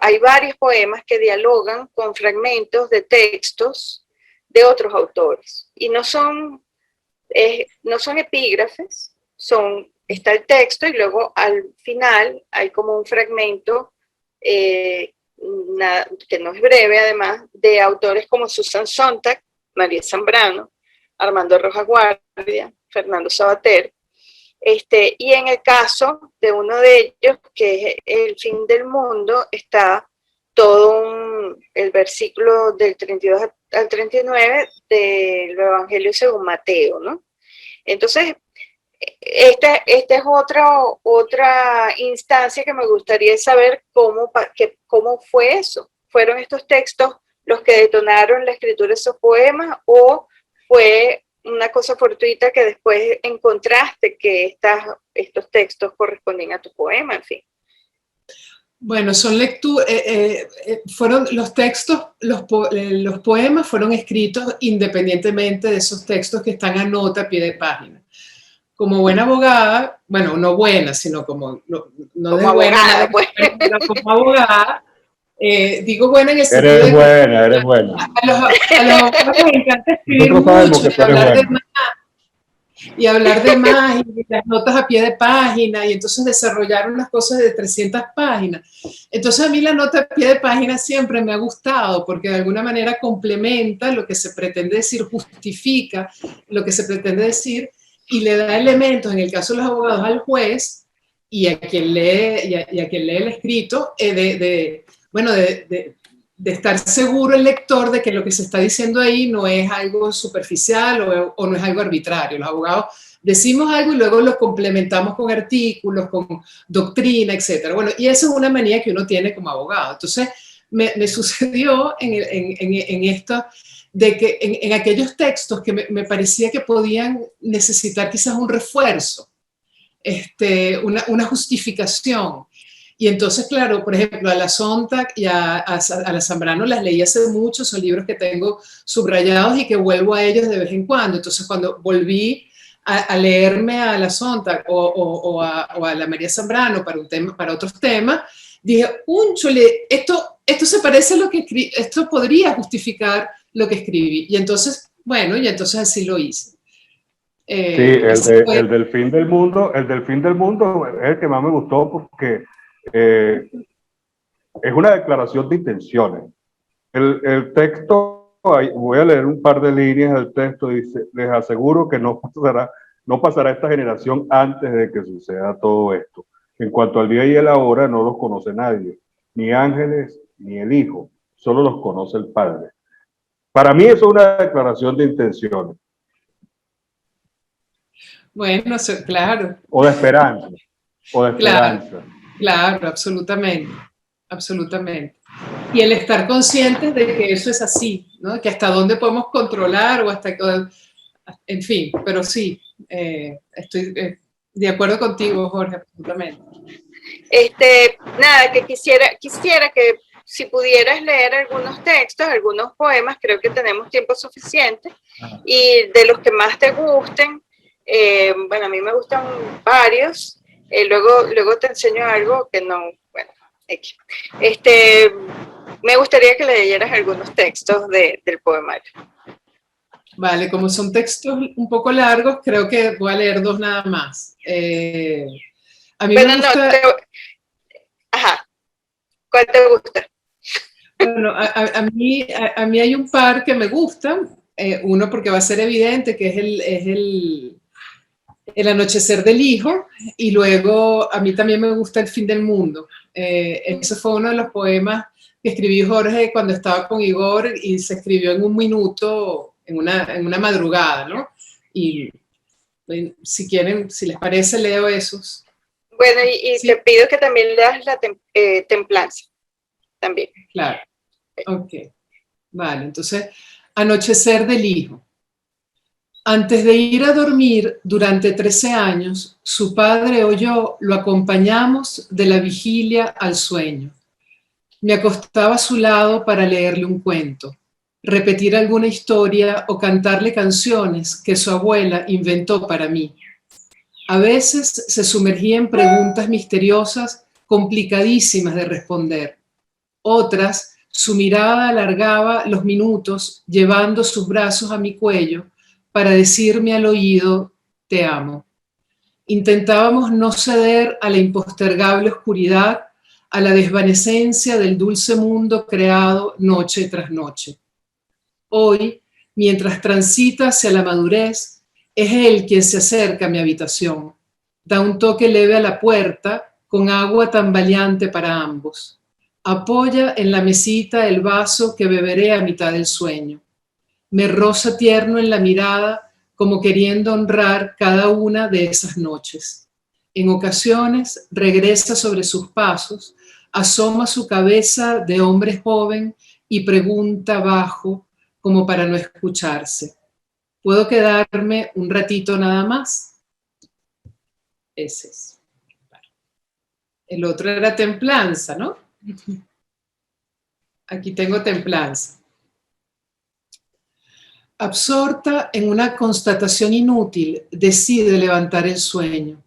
hay varios poemas que dialogan con fragmentos de textos de otros autores. Y no son epígrafes, está el texto y luego al final hay como un fragmento que no es breve además, de autores como Susan Sontag, María Zambrano, Armando Rojas Guardia, Fernando Sabater. Y en el caso de uno de ellos, que es El fin del mundo, está todo el versículo del 32 al 39 del Evangelio según Mateo, ¿no? Entonces, esta es otra instancia que me gustaría saber cómo fue eso. ¿Fueron estos textos los que detonaron la escritura de esos poemas o fue una cosa fortuita que después encontraste que estos textos correspondían a tu poema, en fin? Bueno, son lecturas, fueron los textos, los poemas fueron escritos independientemente de esos textos que están a nota a pie de página. Como buena abogada, bueno, no buena, sino como, no como de abogada, buena, pues. Como abogada, digo buena en el sentido eres de buena, eres buena. A los abogados les encanta escribir Nosotros mucho y hablar de más, y las notas a pie de página, y entonces desarrollar unas cosas de 300 páginas. Entonces a mí la nota a pie de página siempre me ha gustado, porque de alguna manera complementa lo que se pretende decir, justifica lo que se pretende decir, y le da elementos, en el caso de los abogados, al juez y a quien lee, y a quien lee el escrito, de estar seguro el lector de que lo que se está diciendo ahí no es algo superficial o no es algo arbitrario. Los abogados decimos algo y luego lo complementamos con artículos, con doctrina, etc. Bueno, y eso es una manía que uno tiene como abogado. Entonces, me sucedió en esto, de que en aquellos textos que me parecía que podían necesitar quizás un refuerzo, una justificación. Y entonces, claro, por ejemplo, a la Sontag y a la Zambrano las leí hace mucho, son libros que tengo subrayados y que vuelvo a ellos de vez en cuando. Entonces, cuando volví a leerme a la Sontag o a la María Zambrano para otros temas, dije, únchole, esto se parece a lo que escribí, esto podría justificar lo que escribí. Y entonces, bueno, y entonces así lo hice. Sí, el del fin del mundo es el que más me gustó porque es una declaración de intenciones. El texto, voy a leer un par de líneas del texto, dice: les aseguro que no pasará esta generación antes de que suceda todo esto. En cuanto al día y a la hora, no los conoce nadie, ni ángeles, ni el Hijo, solo los conoce el Padre. Para mí eso es una declaración de intenciones. Bueno, claro. O de esperanza. Claro, absolutamente. Y el estar conscientes de que eso es así, ¿no? Que hasta dónde podemos controlar o hasta, en fin, pero sí, estoy de acuerdo contigo, Jorge, absolutamente. Nada, que quisiera que si pudieras leer algunos textos, algunos poemas, creo que tenemos tiempo suficiente, y de los que más te gusten, bueno, a mí me gustan varios, luego te enseño algo que no, bueno, me gustaría que leyeras algunos textos del poemario. Vale, como son textos un poco largos, creo que voy a leer dos nada más. A mí me gusta... Ajá, ¿cuál te gusta? Bueno, a mí hay un par que me gustan. Uno porque va a ser evidente, que es el anochecer del hijo, y luego a mí también me gusta El fin del mundo. Ese fue uno de los poemas que escribí Jorge cuando estaba con Igor y se escribió en un minuto, en una madrugada, ¿no? Y si quieren, si les parece, leo esos. Bueno, y sí, te pido que también leas la templanza, también. Claro, ok. Vale, entonces, anochecer del hijo. Antes de ir a dormir, durante 13 años, su padre o yo lo acompañamos de la vigilia al sueño. Me acostaba a su lado para leerle un cuento, repetir alguna historia o cantarle canciones que su abuela inventó para mí. A veces se sumergía en preguntas misteriosas, complicadísimas de responder. Otras, su mirada alargaba los minutos llevando sus brazos a mi cuello para decirme al oído, te amo. Intentábamos no ceder a la impostergable oscuridad, a la desvanecencia del dulce mundo creado noche tras noche. Hoy, mientras transita hacia la madurez, es él quien se acerca a mi habitación. Da un toque leve a la puerta, con agua tambaleante para ambos. Apoya en la mesita el vaso que beberé a mitad del sueño. Me roza tierno en la mirada, como queriendo honrar cada una de esas noches. En ocasiones regresa sobre sus pasos, asoma su cabeza de hombre joven y pregunta bajo, como para no escucharse. ¿Puedo quedarme un ratito nada más? Ese es. El otro era templanza, ¿no? Aquí tengo templanza. Absorta en una constatación inútil, decide levantar el sueño.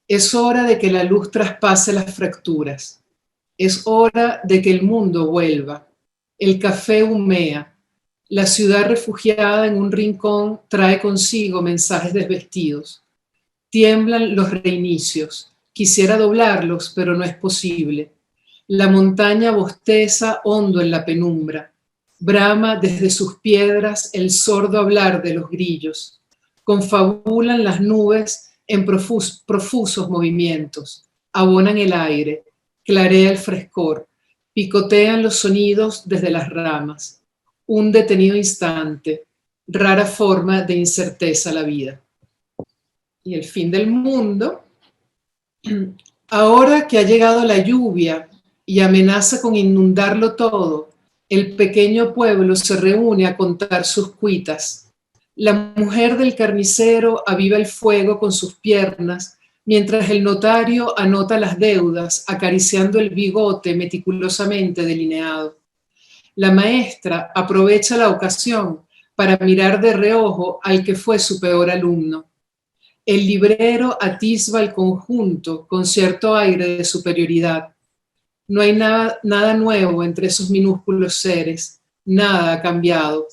Es hora de que la luz traspase las fracturas. Es hora de que el mundo vuelva. El café humea. La ciudad refugiada en un rincón trae consigo mensajes desvestidos. Tiemblan los reinicios. Quisiera doblarlos, pero no es posible. La montaña bosteza hondo en la penumbra. Brama desde sus piedras el sordo hablar de los grillos. Confabulan las nubes en profusos movimientos. Abonan el aire. Clarea el frescor. Picotean los sonidos desde las ramas. Un detenido instante. Rara forma de incerteza la vida. Y el fin del mundo. Ahora que ha llegado la lluvia y amenaza con inundarlo todo, el pequeño pueblo se reúne a contar sus cuitas. La mujer del carnicero aviva el fuego con sus piernas, mientras el notario anota las deudas, acariciando el bigote meticulosamente delineado. La maestra aprovecha la ocasión para mirar de reojo al que fue su peor alumno. El librero atisba el conjunto con cierto aire de superioridad. No hay nada nuevo entre esos minúsculos seres, nada ha cambiado.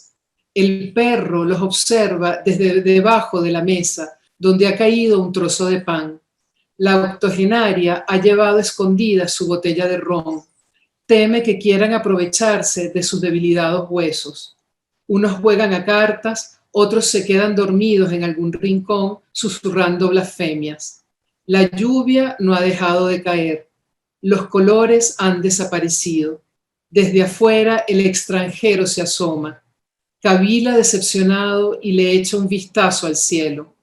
El perro los observa desde debajo de la mesa, donde ha caído un trozo de pan. La octogenaria ha llevado escondida su botella de ron. Teme que quieran aprovecharse de sus debilitados huesos. Unos juegan a cartas, otros se quedan dormidos en algún rincón, susurrando blasfemias. La lluvia no ha dejado de caer. Los colores han desaparecido. Desde afuera el extranjero se asoma. Cavila decepcionado y le echa un vistazo al cielo.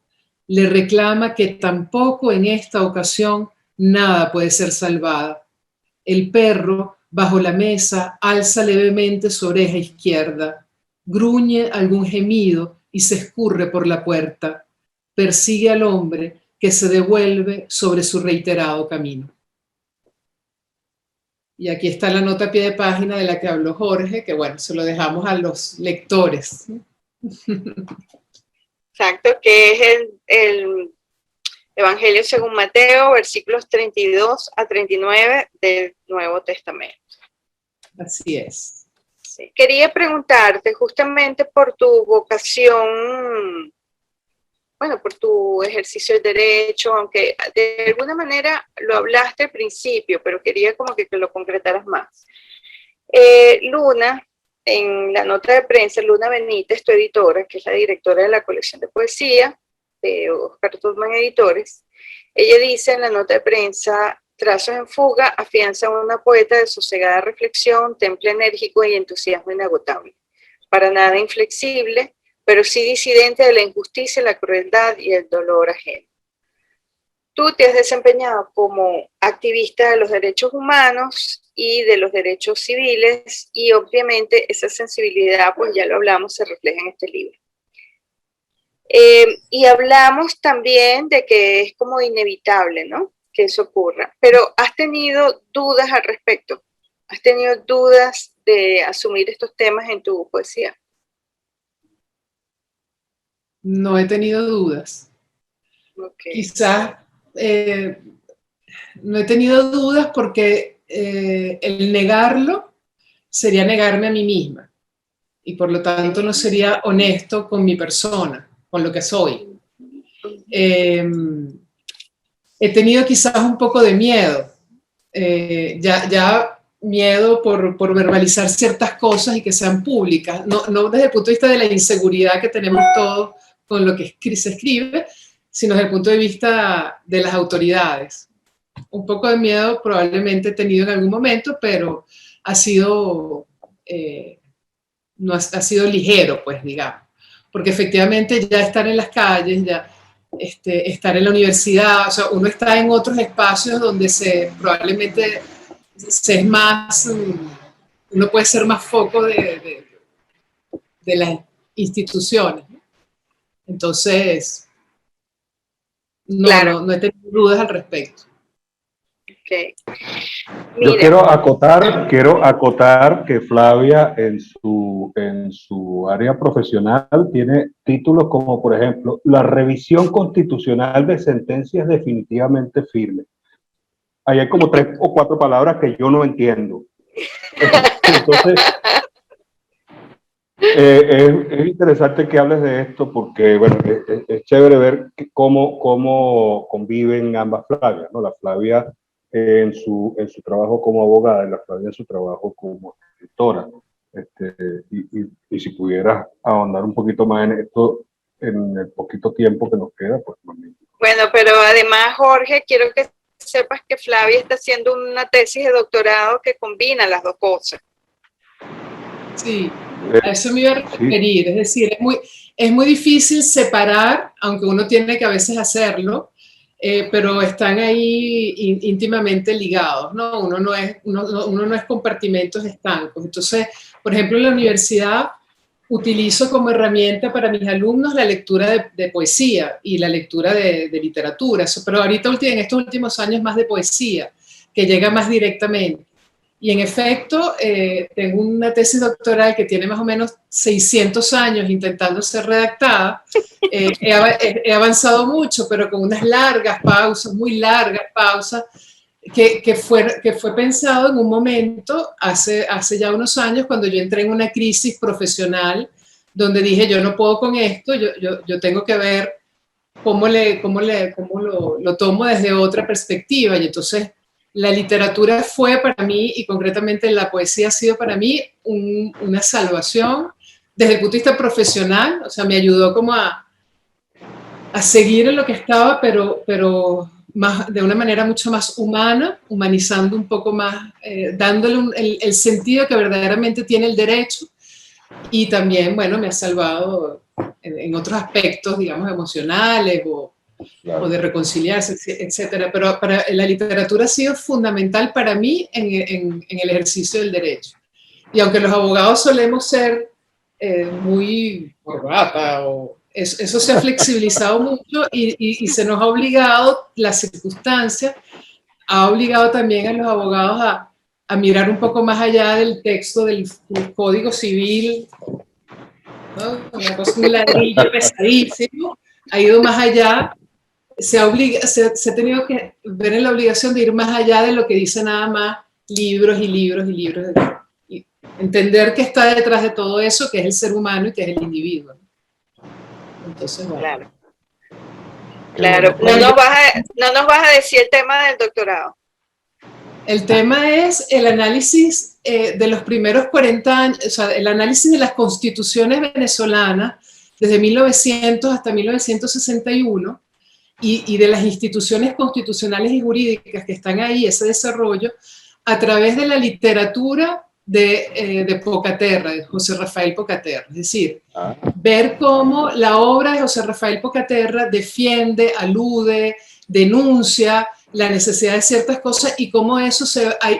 Le reclama que tampoco en esta ocasión nada puede ser salvada. El perro, bajo la mesa, alza levemente su oreja izquierda. Gruñe algún gemido y se escurre por la puerta. Persigue al hombre que se devuelve sobre su reiterado camino. Y aquí está la nota a pie de página de la que habló Jorge, que bueno, se lo dejamos a los lectores. Exacto, que es el Evangelio según Mateo, versículos 32 a 39 del Nuevo Testamento. Así es. Sí. Quería preguntarte justamente por tu vocación, bueno, por tu ejercicio del derecho, aunque de alguna manera lo hablaste al principio, pero quería como que lo concretaras más. Luna, en la nota de prensa, Luna Benítez, tu editora, que es la directora de la colección de poesía de Oscar Tullman Editores, ella dice en la nota de prensa trazos en fuga afianzan a una poeta de sosegada reflexión, temple enérgico y entusiasmo inagotable. Para nada inflexible, pero sí disidente de la injusticia, la crueldad y el dolor ajeno. Tú te has desempeñado como activista de los derechos humanos y de los derechos civiles, y obviamente esa sensibilidad, pues ya lo hablamos, se refleja en este libro. Y hablamos también de que es como inevitable, ¿no?, que eso ocurra. Pero ¿has tenido dudas al respecto? ¿Has tenido dudas de asumir estos temas en tu poesía? No he tenido dudas. Okay. Quizás no he tenido dudas porque el negarlo sería negarme a mí misma. Y por lo tanto no sería honesto con mi persona, con lo que soy. He tenido quizás un poco de miedo, ya miedo por verbalizar ciertas cosas y que sean públicas, no desde el punto de vista de la inseguridad que tenemos todos con lo que se escribe, sino desde el punto de vista de las autoridades. Un poco de miedo probablemente he tenido en algún momento, pero ha sido, no ha sido ligero, pues, digamos, porque efectivamente ya estar en las calles, ya estar en la universidad, o sea, uno está en otros espacios donde probablemente se es más, uno puede ser más foco de las instituciones, ¿no? Entonces, Claro. no he tenido dudas al respecto. Okay. Yo quiero acotar que Flavia en su área profesional tiene títulos como, por ejemplo, la revisión constitucional de sentencias definitivamente firmes. Ahí hay como 3 o 4 palabras que yo no entiendo. Entonces, es interesante que hables de esto porque, bueno, es chévere ver cómo conviven ambas Flavias, ¿no? La Flavia en su trabajo como abogada y la Flavia en su trabajo como escritora. Y si pudieras ahondar un poquito más en esto, en el poquito tiempo que nos queda, pues magnífico. Bueno, pero además, Jorge, quiero que sepas que Flavia está haciendo una tesis de doctorado que combina las dos cosas. Sí, a eso me iba a referir. Sí. Es decir, es muy difícil separar, aunque uno tiene que a veces hacerlo, pero están ahí íntimamente ligados, ¿no? Uno no es compartimentos estancos. Entonces, por ejemplo, en la universidad utilizo como herramienta para mis alumnos la lectura de poesía y la lectura de literatura, pero ahorita en estos últimos años más de poesía, que llega más directamente. Y en efecto, tengo una tesis doctoral que tiene más o menos 600 años intentando ser redactada. He avanzado mucho, pero con unas largas pausas, muy largas pausas, que fue pensado en un momento, hace ya unos años, cuando yo entré en una crisis profesional, donde dije, yo no puedo con esto, yo tengo que ver cómo lo tomo desde otra perspectiva. Y entonces la literatura fue para mí, y concretamente la poesía ha sido para mí una salvación desde el punto de vista profesional. O sea, me ayudó como a seguir en lo que estaba, pero más, de una manera mucho más humana, humanizando un poco más, dándole el sentido que verdaderamente tiene el derecho. Y también, bueno, me ha salvado en otros aspectos, digamos, emocionales o de reconciliarse, etcétera. Pero la literatura ha sido fundamental para mí en el ejercicio del derecho. Y aunque los abogados solemos ser muy corbata, eso se ha flexibilizado mucho y se nos ha obligado, la circunstancia ha obligado también a los abogados a mirar un poco más allá del texto del Código Civil, ¿no? Una cosa, un ladrillo pesadísimo, ha ido más allá. Se ha tenido que ver en la obligación de ir más allá de lo que dice nada más libros y libros y libros. Y entender que está detrás de todo eso, que es el ser humano y que es el individuo. Entonces, bueno. Claro. No nos vas a decir el tema del doctorado. El tema es el análisis de los primeros 40 años, o sea, el análisis de las constituciones venezolanas desde 1900 hasta 1961, y de las instituciones constitucionales y jurídicas que están ahí, ese desarrollo, a través de la literatura de Pocaterra, de José Rafael Pocaterra. Es decir, ver cómo la obra de José Rafael Pocaterra defiende, alude, denuncia la necesidad de ciertas cosas y cómo eso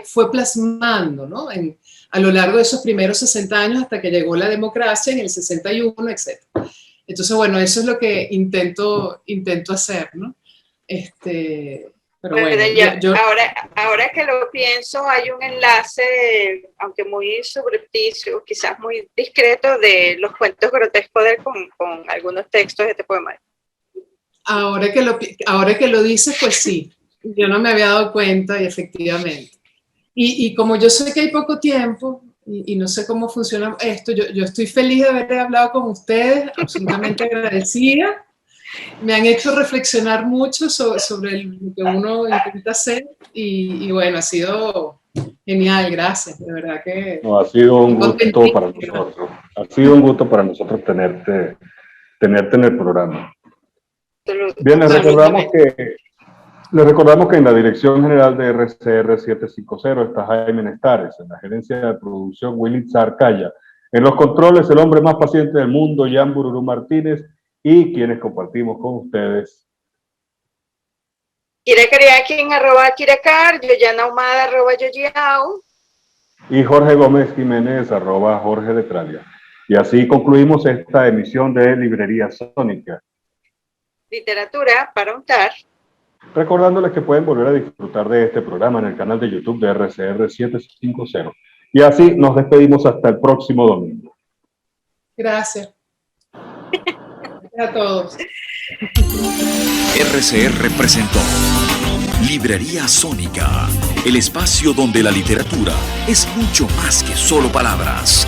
fue plasmando, ¿no? A lo largo de esos primeros 60 años hasta que llegó la democracia en el 61, etc. Entonces, bueno, eso es lo que intento hacer, ¿no? Pero bueno, ahora que lo pienso, hay un enlace, aunque muy subrepticio, quizás muy discreto, de los cuentos grotescos de él con algunos textos de este poema. Ahora que lo dices, pues sí, yo no me había dado cuenta y efectivamente. Y como yo sé que hay poco tiempo y no sé cómo funciona esto, yo estoy feliz de haber hablado con ustedes, absolutamente agradecida. Me han hecho reflexionar mucho sobre lo que uno intenta hacer y bueno, ha sido genial, gracias, de verdad que... No, ha sido un gusto para nosotros. Ha sido un gusto para nosotros tenerte en el programa. Bien, les recordamos que en la Dirección General de RCR 750 está Jaime Nestares, en la gerencia de producción Willy Zarcaya, en los controles el hombre más paciente del mundo, Jan Bururú Martínez, y quienes compartimos con ustedes. Kira Kariakin, @Kiracar, Yoyana Ahumada, @Yoyiao. Y Jorge Gómez Jiménez, @Jorge Letralia. Y así concluimos esta emisión de Librería Sónica. Literatura para untar. Recordándoles que pueden volver a disfrutar de este programa en el canal de YouTube de RCR 750. Y así nos despedimos hasta el próximo domingo. Gracias. Gracias a todos. RCR presentó Librería Sónica, el espacio donde la literatura es mucho más que solo palabras.